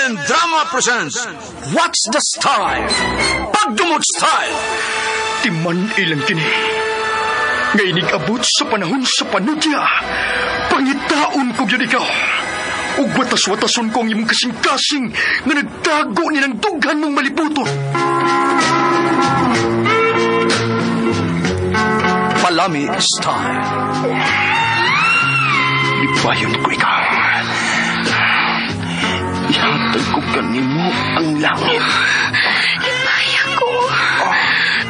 Armen Drama presents What's the Style? Pagdumot Style! Timan ilang kini. Ngayon abot sa panahon sa panudya. Pangitaon ko yun ikaw. Ug watas-watason ko ang imong kasing-kasing nga nagtago nilang dughan mong malibuton. Palami Style. Ibayon ko ikaw. Ihatag ko kanimo ang langit. Lipaya ko.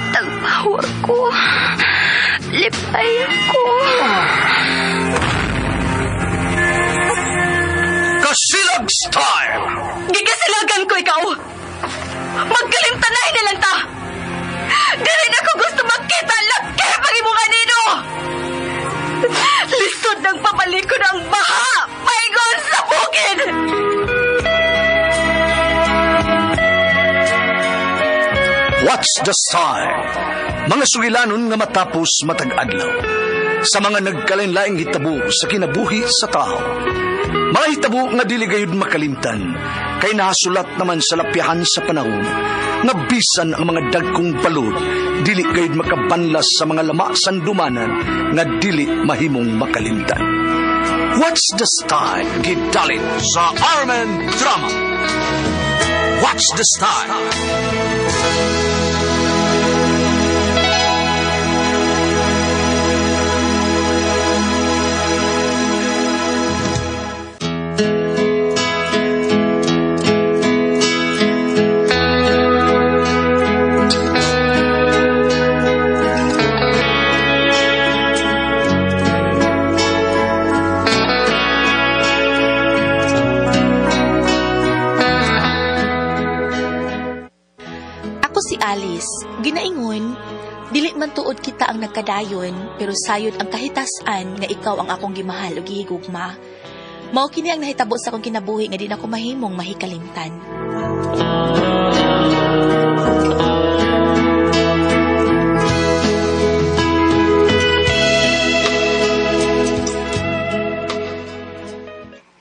Tagpawar ko. Lipaya ko. Kasilag Style. Gigasilagan ko ikaw. Magkalimtanay na lang ta. Dili na ko gusto makita laki pag-imunga nino. Lisod ng papalikod ang baha. Paigon sa bukid. What's the Style? Mga sugilanon nga matapos matag-adlaw. Sa mga nagkalain-laing hitabo sa kinabuhi sa tao. Mga hitabo nga dili gayud makalimtan, kay nasulat naman sa lapihan sa panahon, nga bisan ang mga dagkong balod, dili gayud makabanlas sa mga lama sandumanan, nga dili mahimong makalimtan. What's the Style? Gidalit sa Armen Drama. What's the Style? Alice, ginaingon, dili man tuod kita ang nagkadayon, pero sayod ang kahitasan nga ikaw ang akong gimahal o gihigugma. Mao kini ang nahitabo sa akong kinabuhi nga di na ko mahimong mahikalimtan.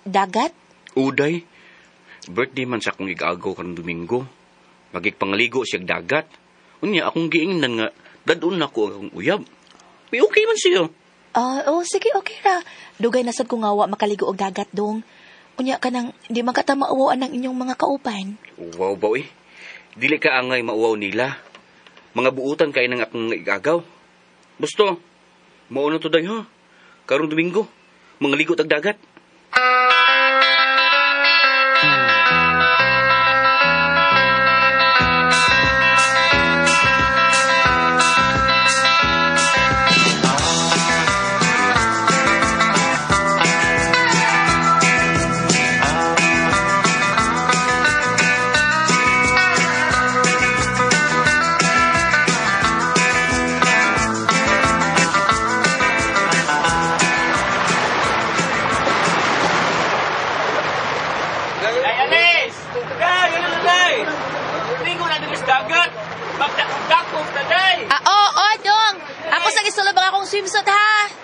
Dagat? Uday, birthday man sa akong igagaw karong Domingo. Magigpangaligo siyag dagat. Unya, akong giingnan nga, dadun na ko akong uyab. May okay man siya. Sige, okay ra. Dugay nasad ko nga wa makaligo og dagat dong. Unya ka nang, di man kata maawaan ng inyong mga kaupan. Wow ba eh. Dili ka angay mauwaw nila. Mga buutan kayo ng akong igagaw. Busto, mauna to day ha. Karong Domingo, mga ligo tag dagat. Swimsuit ha!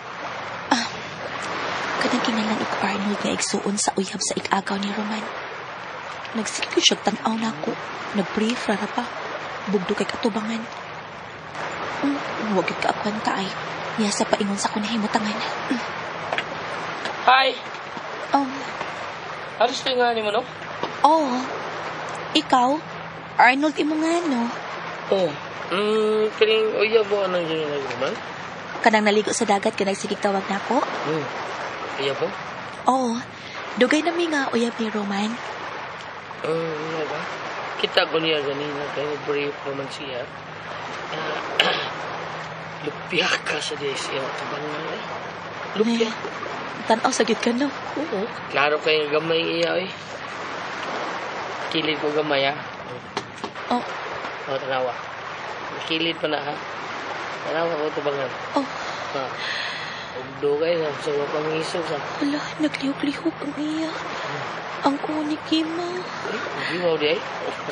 Kanang kinalang ito Arnold nga igsuon sa uyab sa ikagaw ni Roman. Nagsiligod siya tanaw na ako. Nag-brief rara pa. Bugdo kay katubangan. Huwag yung kaapuan ka ay. Niya sa paingon sa kunahimutangan. Hi! Alis na nga ni mo, no? Oo. Ikaw? Arnold, imo nga, no? Kaling uyab mo anong dyan na Roman? Kanang naligo sa dagat ka nagsigig tawag na ako? Iya po? Oo. Dugay na mi nga uyab ni Roman. Ba? Kita ko niya ganina kaya brief naman siya. Lupya ka sa siya. Tabang na Lupya. Tanaw sagit ka no? Oo. Klaro kayo gamay iya eh. Kilid ko gamay ha. Tanawa. Kilid pa na ha. Tanawa ko tabangan. Ugdo kayo na sa pangisog sa. Wala, naglihok-lihok ang iya. Ang kunik Kima. Hindi mo di ay.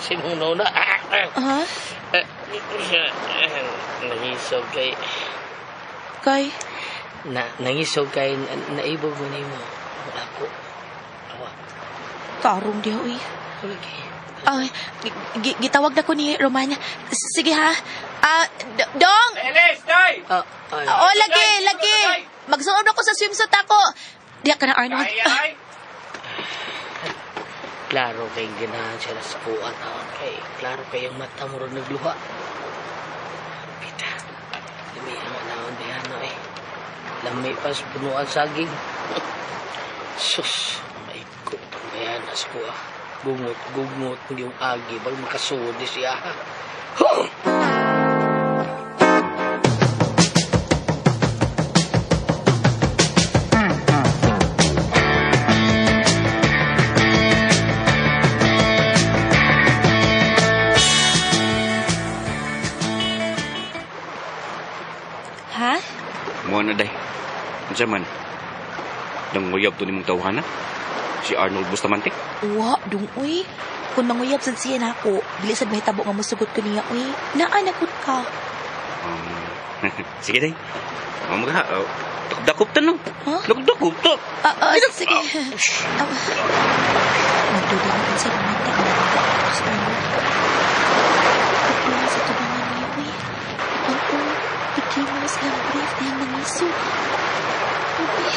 Sinunaw na. Ha? Nangisog kay... Kay? Nangisog kay naibog mo na mo. Ako. Karong di, uy. lagi. Gitawag na ko ni Roman. Sige ha. Dong! Elis, day! Lagi. Magsuod ako sa swimsuit ako. Diya ka na, Arnold. Ay. Klaro kay ganahan siya na sapuan. Klaro kay yung mata mo rin nagluha. Pita, lami ang anahon bihano eh. Lami pas punuan saging. Sus, may kutang bayan na sapuan. Gugot yung agi. Bag makasuod di siya. Ha? Mo na day. Unsa man? Nang nguyab to nimong tawhana? Si Arnold Bustamante? Wa, dong, uy. Kung manguyab sa siya na ako, dili sad mahitabo nga musugot ko niya, uy. Naanakot ka. Sige day. Mga dakop ta no. Huh? Dakop ta. Sige. Nagduda na sa romantic na nagdakot sa Arnold. Pagkuha sa tubangan niya, uy. Ikimo silang brief na yung nangiso. Uy.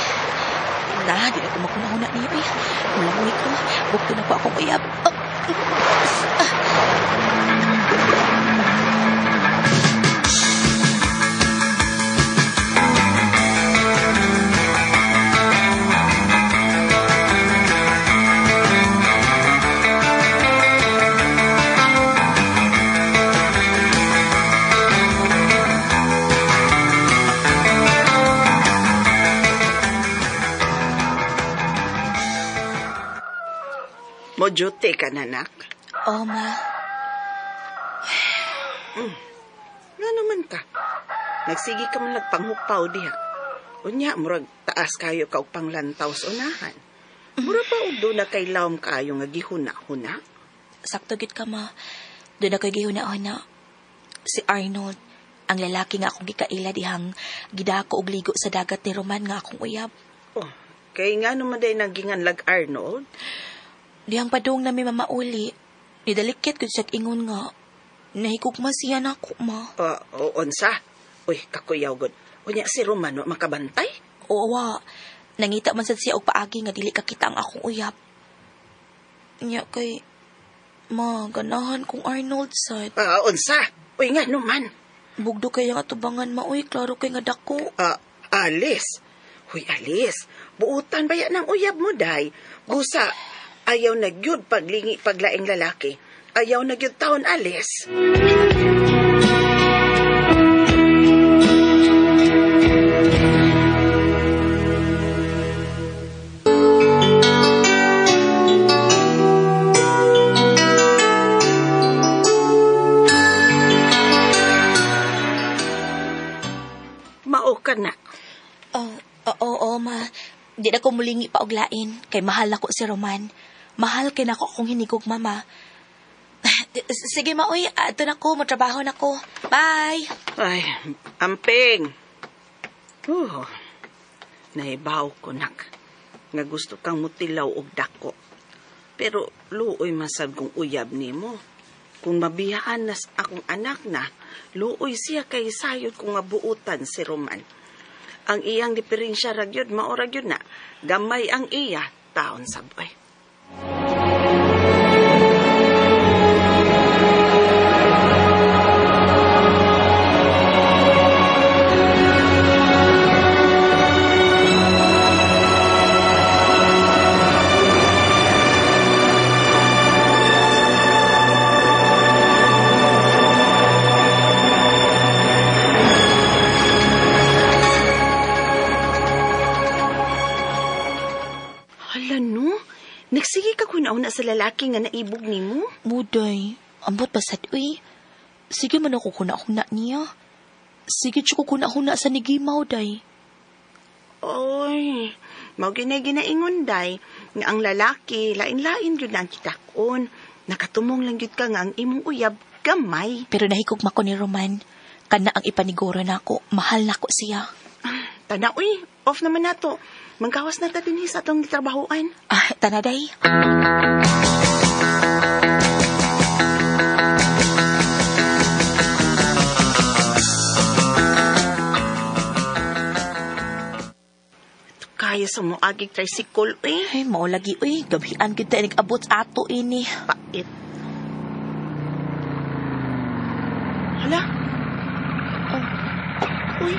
Di na ko makunahuna niya, uy. Mulangoy ko. Bukto na po akong uyab. Mojote ka na, nak? Oh, ma. Nga naman ka. Nagsigi ka man nagpanghukpaw diha. Unya, murag taas kayo ka upang lantaw sa unahan. Mura pa og doon na kay lawom kayo nga gihuna-huna. Sakto gid ka, ma. Doon na ko'y gihuna-huna. Si Arnold, ang lalaki nga akong gikaila dihang gidako og ligo sa dagat ni Roman nga akong uyab. Oh, kay nga naman day nagingan lag Arnold. Dihang padung na may mamauli. Nidalikit ko siya ingon nga. Nahikugma siya na ako, ma. Onsa? Uy, kakuyaw god. Unya si Romano makabantay? Oo, wa. Nangita man sad siya og paagi nga dili kakita ang akong uyab. Nya kay ganahan kong Arnold sad. Onsa? Uy nga naman. Bugdo kay nga tubangan mauy, klaro kay nga dako. Alice. Huy, Alice. Buutan ba yan ang uyab mo, day? Gusa, ayaw na gyud paglingi paglaing lalaki. Ayaw na gyud taon, Alice. Mao ka na. Oo, ma. Di na ko mulingi pa og lain. Kay mahal na ko si Roman. Mahal kay na ko akong hinigog, mama. Sige, ma, uy. Ato na ko. Matrabaho na ko. Bye! Ay, amping. Naibaw ko, nak. Nga gusto kang mutilaw og dako. Pero luoy masad kong uyab nimo. Kung mabiyaan nas akong anak na, luoy siya kay sayod kung mabuutan si Roman. Ang iyang diferensya ragyod, maoragyod na. Gamay ang iya, taon sabay. Nagsige ka kunauna sa lalaki nga naibog nimo? Muday, ambot basad, uy. Sige man ako kuna-kuna niya. Sige siya ko kuna-kuna sa nigimaw, day. Oy, mao ginaingon, day, nga ang lalaki, lain-lain yun ang kitakon. Nakatumong lang yun ka nga ang imong uyab, gamay. Pero nahikugma ko ni Roman. Kana ang ipaniguro na ako, mahal na ko siya. Tana, uy, off naman nato. Manggawas na ta din sa atong trabahoan. Tanaday. sa mo agig tricycle, eh. Ay, mao lagi, uy. Gabian kita nag-abot sa ato ini. Pait. Hala? Uy.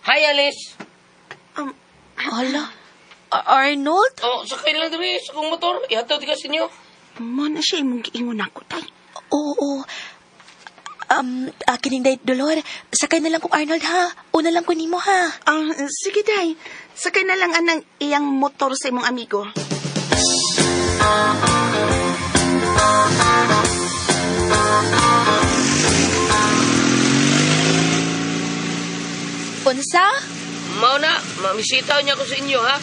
Hi, Alice! Hala. Arnold? Oh, sakay lang diri sa kong motor. Ihatod ka sa inyo. Mo na siya imong giingon ako, tay. Oo. Kining day, Dolor. Sakay na lang kong Arnold, ha? Una lang ko nimo, ha? Sige, day. Sakay na lang anang iyang motor sa imong amigo. Unsa? Mao na, mamisitaw niya ko sa inyo, ha?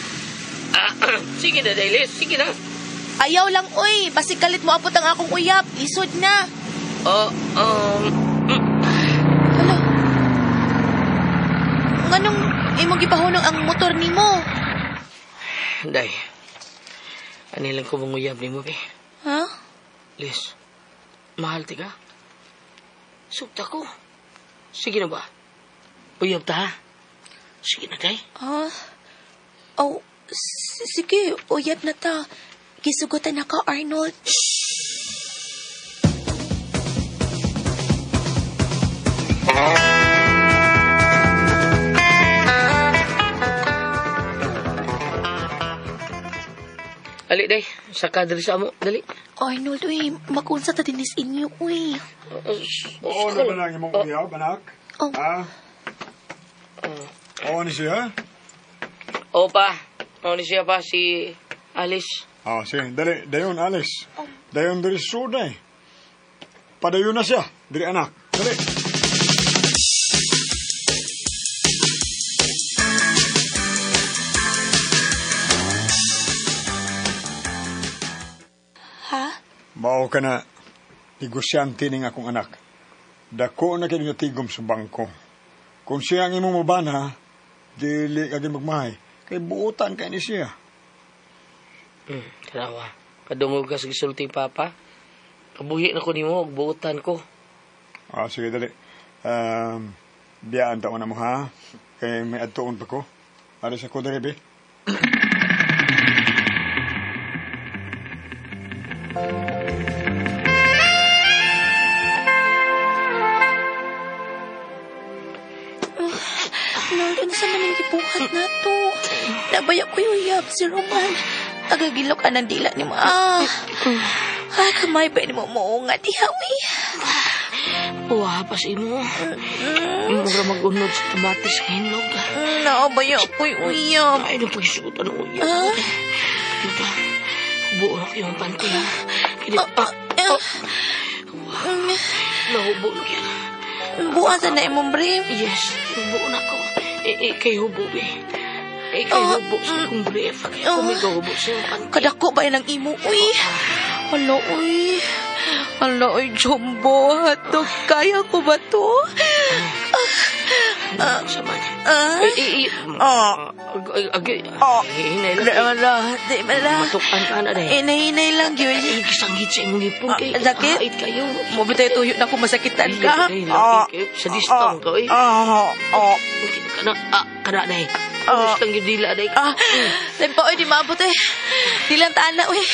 Sige na, Dailis. Sige na. Ayaw lang, uy. Basig kalit mo abot ang akong uyab. Isod na. Hala. Nganong imong gipahunong ang motor nimo? Day, anilang ko manguyab ni mo, be. Ha? Liz, mahal ti ka? Sugta ko. Sige na ba? Uyab ta, ha? Sige na, Day. Oh, sige. Uyab na ta. Gisugutan na ka, Arnold. Ali, Day. Saka dali sa amo. Dali. Arnold, uy. Makunsa ta dinis inyo, uy. Oo na ba lang imong uyab, anak? Oh. Ha? Oo ni siya? Opa. Ano siya pa si Alice? Sige. Dali. Dayon, Alice. Dayon diri suday. Padayon na siya. Diri anak. Dali. Ha? Mao ka na negosyante ning akong anak. Dako na kini tigom sa bangko. Kung siya ang imong mabana, dili ka magmahay. Kay buutan kay ni siya. Tarawa. Kadungog ka sa gisulti, Papa. Kabuhi na ko ni mo. Buutan ko. Sige, dali. Biyaan taon na mo, ha? Kay may adtuon pa ko. Alis ako dali, be. Arnold, sa maning gibuhat na to. Nabaya ko yung uyab si Roman. Agagilok ka ng dila ni mo. Ay, kamay ba ni mo muunga diha, uy. Wah, pas imo. Mura mag-unod sa tomatis sa hinog. Naabaya ko yung uyab. Ay, napagsutan ng uyab. Diba? Hubo na ko yung panty. Nahubo na kaya. Buwasan na imong brief. Yes, hubo na ko. Kay hubo, be. Kay hubo sa kong brief. Kumigaw hubo sa yung panty. Kadako ba yun ang imo, uy? Hala, uy. Hala, uy, Jumbo. Hatog, kaya ko ba to? Sa man. Hinay lang. Di mala. Matukan ka na rin. Hinay lang yun. Kisangit sa imong lipong kay. Sakit? Kahit kayo. Mabitay tuyo na kung masakitan ka. Sa distang ka, eh. Kana na eh. Distang yung dila na eh. Lempa, uy, di maabot eh. Di lang taan na, uy.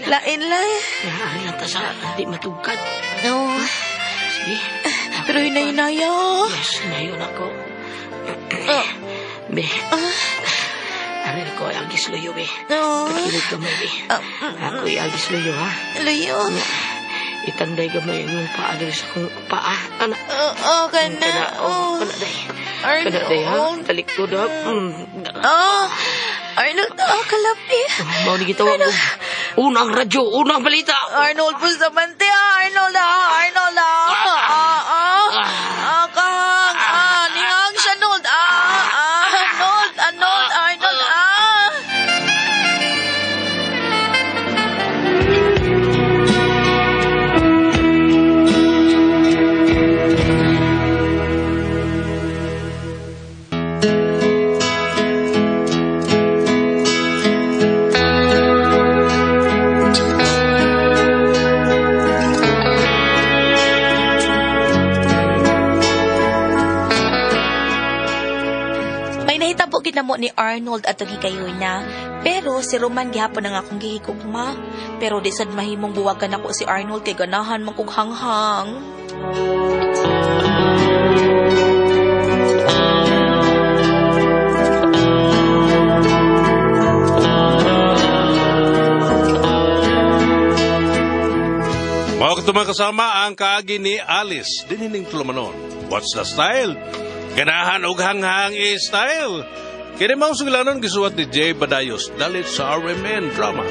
Lain lang. Naaari lang ta sa di matugkad. No. Sige. Pero hinay-hinayo. Yes, hinayon ako. Be. Ari ko ay agis luyo, be. Kakilig ka mo, be. Ako ay agis luyo, ha? Luyo? Itanday ka mo yung paa dali sa kong paa. Anak. Kana. Kana day. Kana day, ha? Talikod, ha? Arnold, kalapi. Mau ni kita wag. Unang radyo, unang balita. Arnold, Bustamante, Arnold, Arnold, Kang, nihang siya, Arnold, Arnold, mahimo ni Arnold atong higayuna. Pero si Roman gihapon na nga akong gihigugma. Pero di sad mahimong buwagan ako si Arnold kay ganahan man kog hanghang. Mga katumang kasama ang kaagi ni Alice dinining tulumanon. What's the style? Ganahan og hanghang style. Kini mao sugilanon gisuwat ni Jay Badayos dalit sa RMN Drama.